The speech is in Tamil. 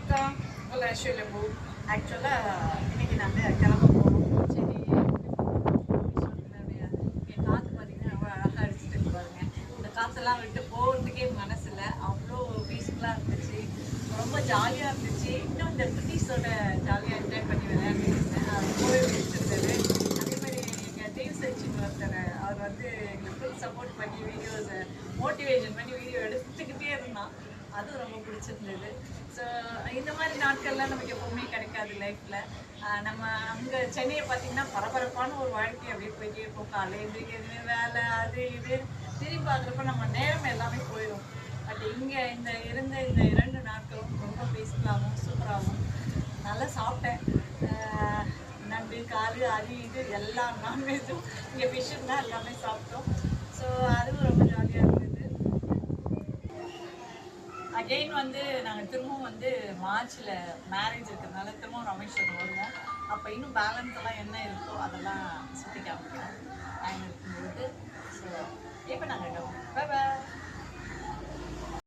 Welcome. Well, ஆக்சுவலாக இன்னைக்கு நாங்கள் கிளம்ப போகிறோம். சரி, என் காற்று பார்த்தீங்கன்னா அவ்வளோ அழகாக அடிச்சுட்டு பாருங்க. இந்த காற்றெல்லாம் விட்டு போகிறதுக்கே மனசு இல்லை. அவ்வளோ பீஸ்ஃபுல்லாக இருந்துச்சு, ரொம்ப ஜாலியாக இருந்துச்சு. இன்னும் இந்த குட்டீஸோட ஜாலியாக என்ஜாய் பண்ணி விளையாண்டுருந்தேன். அது போய் வச்சுருந்தாரு. அதே மாதிரி எங்கள் தேவ் சச்சின் ஒருத்தர், அவர் வந்து எங்களுக்கு சப்போர்ட் பண்ணி வீடியோஸை மோட்டிவேஷன் பண்ணி வீடியோ எடுத்துக்கிட்டே இருந்தான். அதுவும் ரொம்ப பிடிச்சிருந்தது. ஸோ இந்த மாதிரி நாட்கள்லாம் நமக்கு எப்போவுமே கிடைக்காது லைஃப்பில். நம்ம அங்கே சென்னையை பார்த்திங்கன்னா பரபரப்பான ஒரு வாழ்க்கை அப்படியே போயிட்டே இருப்போம். காலையில் எதுவுமே வேலை அது இது திரும்பி பார்க்குறப்ப நம்ம நேரம் எல்லாமே போயிடும். பட் இங்கே இந்த 2 நாட்களும் ரொம்ப பீஸ்ஃபுல்லாகவும் சூப்பராகவும் நல்லா சாப்பிட்டேன். நண்டு காரு அது இது எல்லா நான்வெஜ்ஜும் இங்கே ஃபிஷ்ஷும் தான் எல்லாமே சாப்பிட்டோம். ஸோ அதுவும் ரொம்ப ஜாலியாக இருந்தது. அகெயின் வந்து நாங்கள் திரும்பவும் வந்து மார்ச்சில் மேரேஜ் இருக்கிறதுனால திரும்பவும் ராமேஸ்வரம் வருவோம். அப்போ இன்னும் பேலன்ஸ் எல்லாம் என்ன இருக்கோ அதெல்லாம் சுற்றி காமிக்கிறோம் டைம் இருக்கும்போது. ஸோ இப்போ நாங்கள் பை பை.